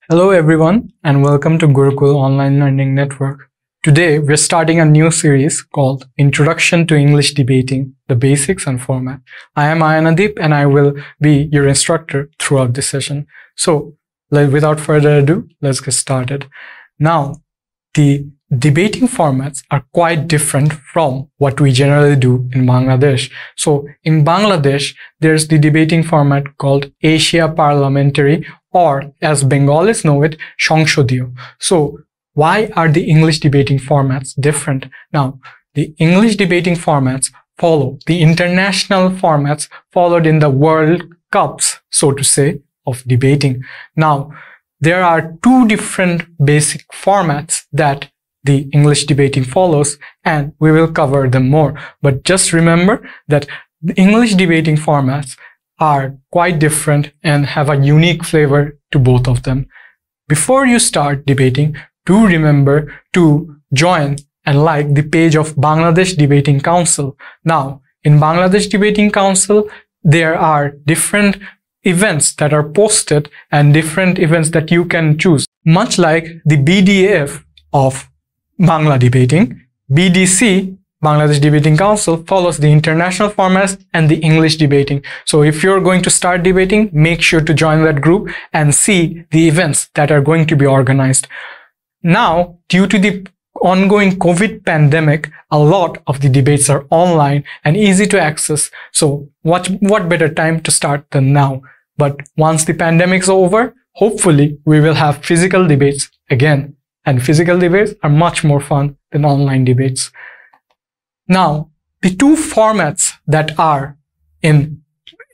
Hello everyone and welcome to Gurukul Online Learning Network. Today we're starting a new series called Introduction to English Debating, the Basics and Format. I am Aian Adib and I will be your instructor throughout this session. So without further ado, let's get started. Now, the debating formats are quite different from what we generally do in Bangladesh. So in Bangladesh, there's the debating format called Asia Parliamentary, or as Bengalis know it, Shongshodiyo. So why are the English debating formats different? Now, the English debating formats follow the international formats followed in the World Cups, so to say, of debating. Now, there are two different basic formats that the English debating follows, and we will cover them more. But just remember that the English debating formats are quite different and have a unique flavor to both of them. Before you start debating, do remember to join and like the page of Bangladesh Debating Council. Now, in Bangladesh Debating Council, there are different events that are posted and different events that you can choose. Much like the BDF of Bangla Debating, BDC, Bangladesh Debating Council, follows the international formats and the English debating. So if you're going to start debating, make sure to join that group and see the events that are going to be organized. Now, due to the ongoing COVID pandemic, a lot of the debates are online and easy to access. So what better time to start than now? But once the pandemic's over, hopefully we will have physical debates again. And physical debates are much more fun than online debates. Now, the two formats that are in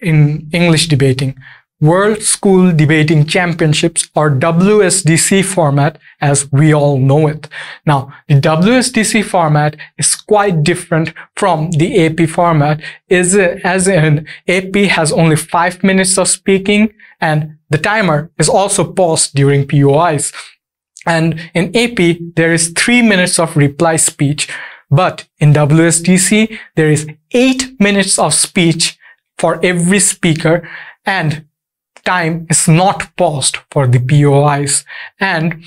English debating, World School Debating Championships, or WSDC format, as we all know it. Now, the WSDC format is quite different from the AP format, as in AP has only 5 minutes of speaking and the timer is also paused during POIs. And in AP, there is 3 minutes of reply speech. But in WSDC, there is 8 minutes of speech for every speaker, and time is not paused for the POIs. And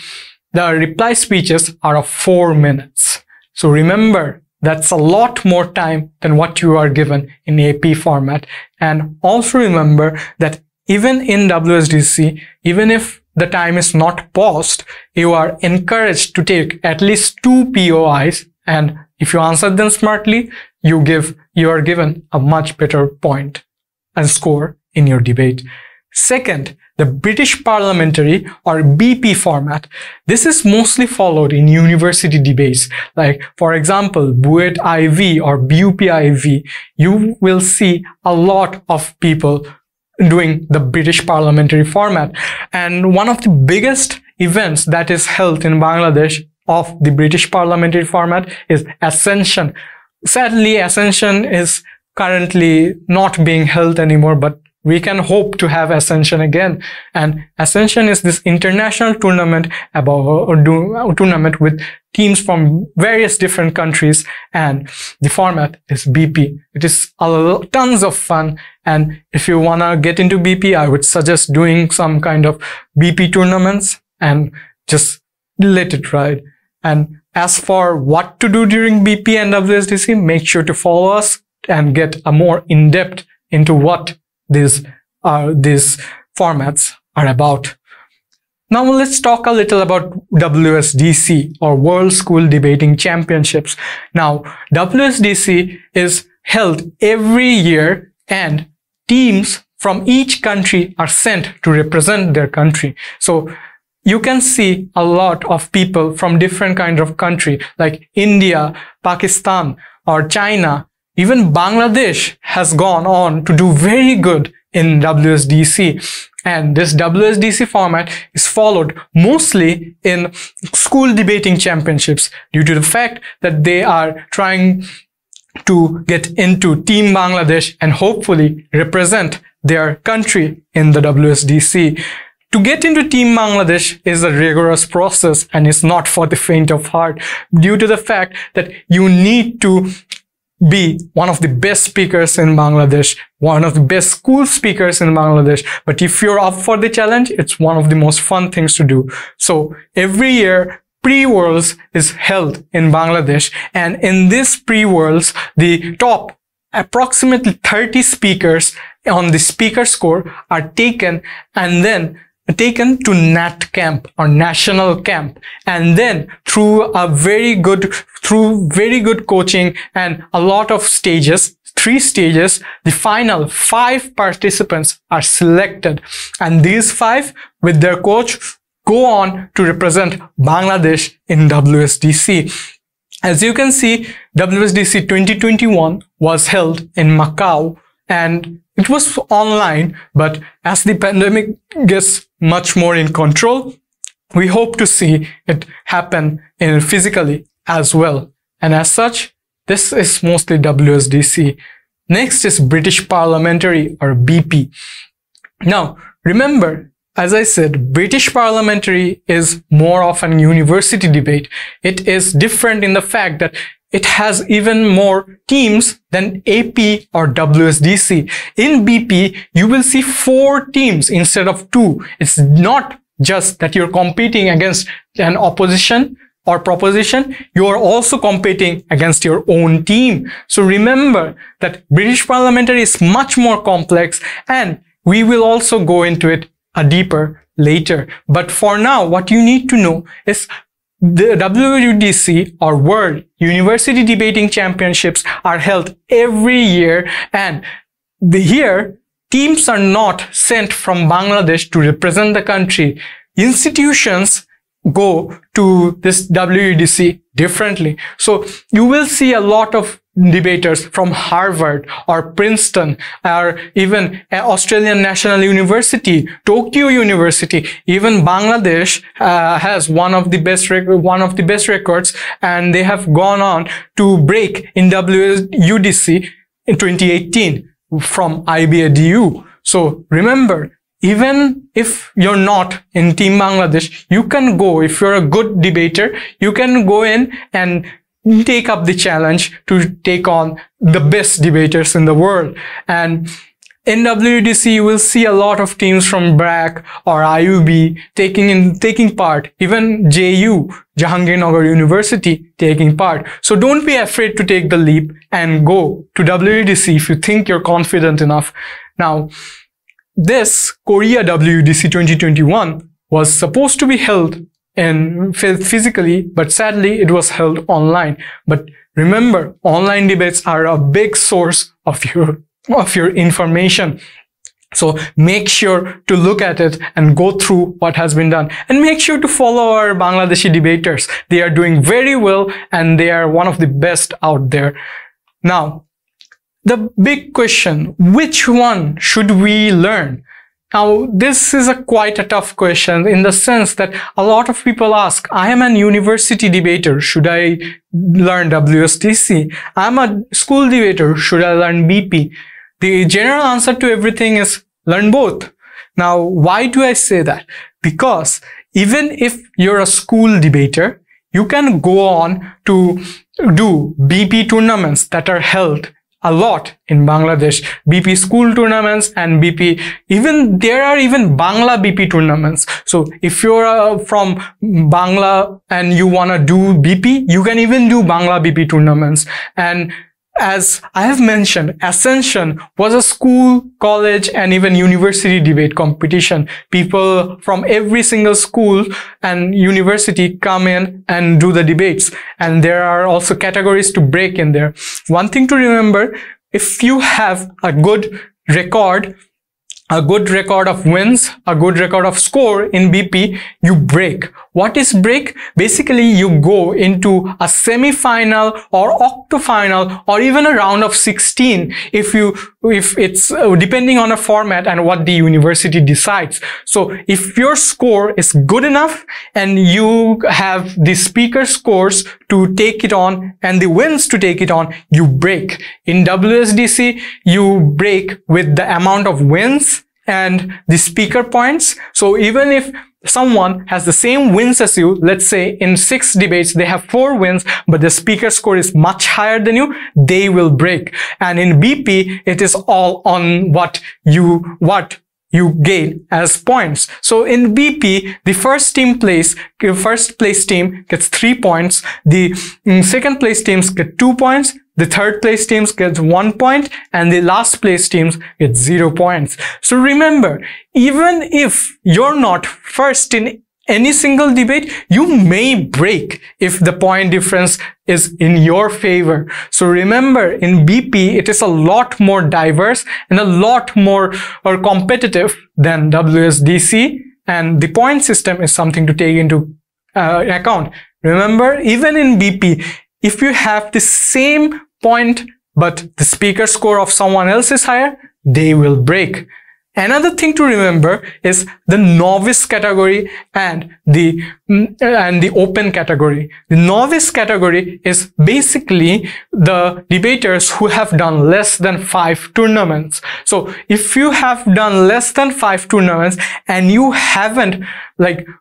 the reply speeches are of 4 minutes. So remember, that's a lot more time than what you are given in AP format. And also remember that even in WSDC, even if the time is not paused, you are encouraged to take at least 2 POIs, and if you answer them smartly, you are given a much better point and score in your debate. Second, the British Parliamentary or BP format. This is mostly followed in university debates. Like, for example, BUET IV or BUP IV. You will see a lot of people doing the British Parliamentary format. And one of the biggest events that is held in Bangladesh of the British Parliamentary format is Ascension. Sadly, Ascension is currently not being held anymore, but we can hope to have Ascension again. And Ascension is this international tournament tournament with teams from various different countries, and the format is BP. It is tons of fun, and if you wanna get into BP, I would suggest doing some kind of BP tournaments and just let it ride. And as for what to do during BP and WSDC, make sure to follow us and get a more in-depth into what these formats are about. Now let's talk a little about WSDC, or World School Debating Championships. Now, WSDC is held every year and teams from each country are sent to represent their country. So you can see a lot of people from different kinds of country like India, Pakistan, or China. Even Bangladesh has gone on to do very good in WSDC. And this WSDC format is followed mostly in school debating championships due to the fact that they are trying to get into Team Bangladesh and hopefully represent their country in the WSDC. To get into Team Bangladesh is a rigorous process and it's not for the faint of heart, due to the fact that you need to be one of the best speakers in Bangladesh, one of the best school speakers in Bangladesh. But if you're up for the challenge, it's one of the most fun things to do. So every year, pre-worlds is held in Bangladesh. And in this pre-worlds, the top approximately 30 speakers on the speaker score are taken and then taken to NAT camp or national camp, and then through very good coaching and a lot of stages, 3 stages, the final 5 participants are selected, and these 5 with their coach go on to represent Bangladesh in WSDC. As you can see, WSDC 2021 was held in Macau, and it was online, but as the pandemic gets much more in control, we hope to see it happen physically as well. And as such, this is mostly WSDC. Next is British Parliamentary or BP. Now, remember, as I said, British Parliamentary is more of an university debate. It is different in the fact that it has even more teams than AP or WSDC. In BP, you will see 4 teams instead of 2. It's not just that you're competing against an opposition or proposition, you are also competing against your own team. So remember that British Parliamentary is much more complex, and we will also go into it deeper later. But for now, what you need to know is the WSDC or World University Debating Championships are held every year, and here teams are not sent from Bangladesh to represent the country. Institutions go to this WSDC differently. So you will see a lot of debaters from Harvard or Princeton or even Australian National University, Tokyo University. Even Bangladesh has one of the best records, and they have gone on to break in WSDC in 2018 from IBADU. So remember, even if you're not in Team Bangladesh, you can go. If you're a good debater, you can go in and take up the challenge to take on the best debaters in the world. And in WSDC, you will see a lot of teams from BRAC or IUB taking part. Even JU, Jahangirnagar University, taking part. So don't be afraid to take the leap and go to WSDC if you think you're confident enough. Now, this Korea WSDC 2021 was supposed to be held physically, but sadly it was held online. But remember, online debates are a big source of your information. So make sure to look at it and go through what has been done, and make sure to follow our Bangladeshi debaters. They are doing very well, and they are one of the best out there. Now, the big question, which one should we learn? Now, this is quite a tough question in the sense that a lot of people ask, I am an university debater, should I learn WSDC? I'm a school debater, should I learn BP? The general answer to everything is learn both. Now, why do I say that? Because even if you're a school debater, you can go on to do BP tournaments that are held a lot in Bangladesh. BP school tournaments and BP, there are even Bangla BP tournaments. So if you're from Bangla and you want to do BP, you can even do Bangla BP tournaments. And as I have mentioned, Ascension was a school, college, and even university debate competition. People from every single school and university come in and do the debates. And there are also categories to break in there. One thing to remember, if you have a good record of wins, a good record of score in BP, you break. What is break? Basically, you go into a semi-final or octo-final or even a round of 16 if it's depending on a format and what the university decides. So if your score is good enough and you have the speaker scores to take it on and the wins to take it on, you break. In WSDC, you break with the amount of wins and the speaker points. So even if someone has the same wins as you, let's say in 6 debates they have 4 wins, but the speaker score is much higher than you, they will break. And in BP, it is all on what you gain as points. So in BP, the first place team gets 3 points, the second place teams get 2 points, the third place teams get 1 point, and the last place teams get 0 points. So remember, even if you're not first in any single debate, you may break if the point difference is in your favor. So remember, in BP, it is a lot more diverse and a lot more competitive than WSDC, and the point system is something to take into account. Remember, even in BP, if you have the same point but the speaker score of someone else is higher, they will break. Another thing to remember is the novice category and the open category. The novice category is basically the debaters who have done less than 5 tournaments. So if you have done less than 5 tournaments and you haven't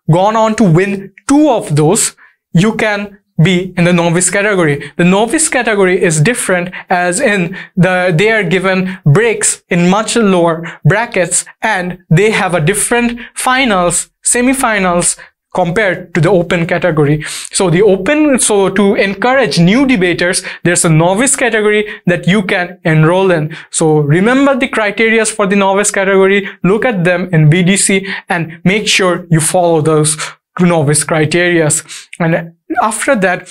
gone on to win 2 of those, you can be in the novice category. The novice category is different, as in they are given breaks in much lower brackets, and they have a different finals, semi-finals compared to the open category. So to encourage new debaters, there's a novice category that you can enroll in. So remember the criteria for the novice category, look at them in BDC and make sure you follow those novice criteria. And after that,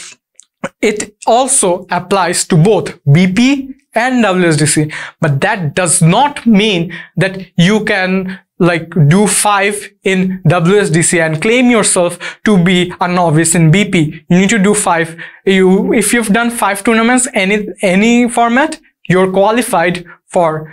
it also applies to both BP and WSDC, but that does not mean that you can do 5 in WSDC and claim yourself to be a novice in BP. You need to do 5. If you've done 5 tournaments, any format, you're qualified for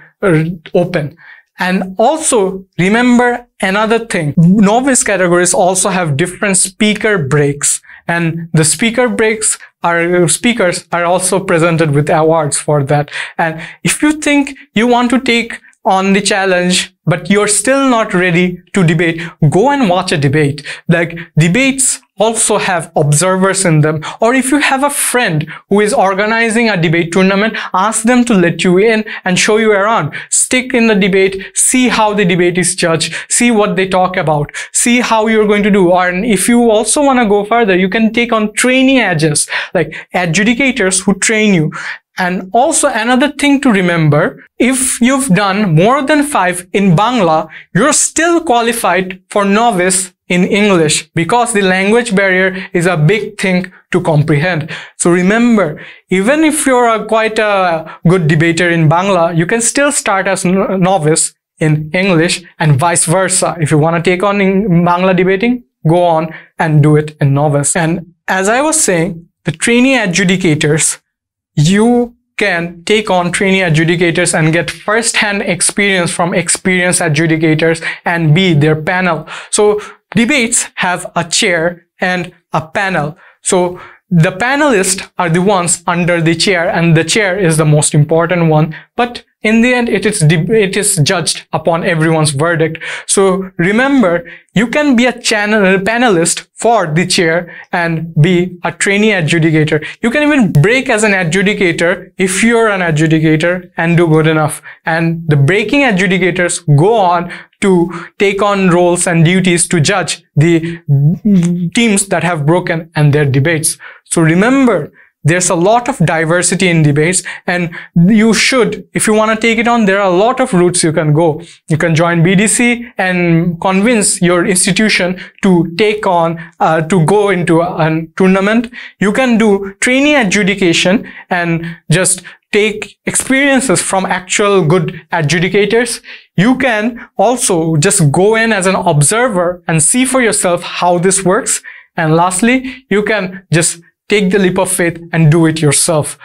open. And also remember another thing, novice categories also have different speaker breaks, and the speakers are also presented with awards for that. And if you think you want to take on the challenge but you're still not ready to debate, go and watch a debate. Debates also have observers in them, or if you have a friend who is organizing a debate tournament, ask them to let you in and show you around. Stick in the debate, see how the debate is judged, see what they talk about, see how you're going to do. And if you also want to go further, you can take on trainee judges, adjudicators who train you. And also another thing to remember, if you've done more than 5 in Bangla, you're still qualified for novice in English, because the language barrier is a big thing to comprehend. So remember, even if you're quite a good debater in Bangla, you can still start as novice in English, and vice versa. If you want to take on Bangla debating, go on and do it in novice. And as I was saying, the trainee adjudicators, you can take on trainee adjudicators and get first-hand experience from experienced adjudicators and be their panel. So debates have a chair and a panel. So the panelists are the ones under the chair, and the chair is the most important one. But in the end, it is judged upon everyone's verdict. So remember, you can be a panelist for the chair and be a trainee adjudicator. You can even break as an adjudicator if you're an adjudicator and do good enough. And the breaking adjudicators go on to take on roles and duties to judge the teams that have broken and their debates. So remember, there's a lot of diversity in debates, and you should, if you want to take it on, there are a lot of routes you can go. You can join BDC and convince your institution to take on, to go into a tournament. You can do trainee adjudication and just take experiences from actual good adjudicators. You can also just go in as an observer and see for yourself how this works. And lastly, you can just take the leap of faith and do it yourself.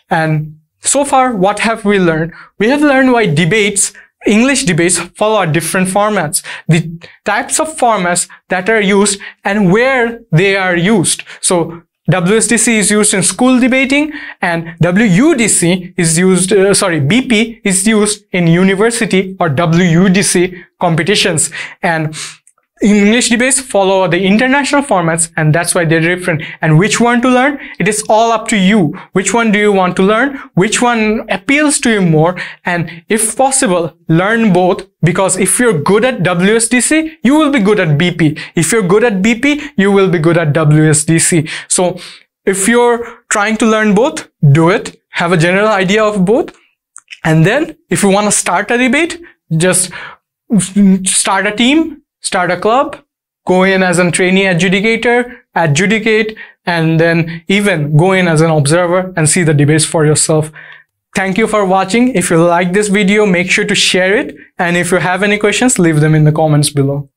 And so far, what have we learned? We have learned why debates, English debates, follow different formats, the types of formats that are used and where they are used. So WSDC is used in school debating, and WUDC is used, BP is used in university or WUDC competitions. And English debates follow the international formats, and that's why they're different. And which one to learn? It is all up to you. Which one do you want to learn? Which one appeals to you more? And if possible, learn both, because if you're good at WSDC, you will be good at BP. If you're good at BP, you will be good at WSDC. So if you're trying to learn both, do it. Have a general idea of both. And then if you want to start a debate, just start a team, start a club, go in as a trainee adjudicator, adjudicate, and then even go in as an observer and see the debates for yourself. Thank you for watching. If you like this video, make sure to share it. And if you have any questions, leave them in the comments below.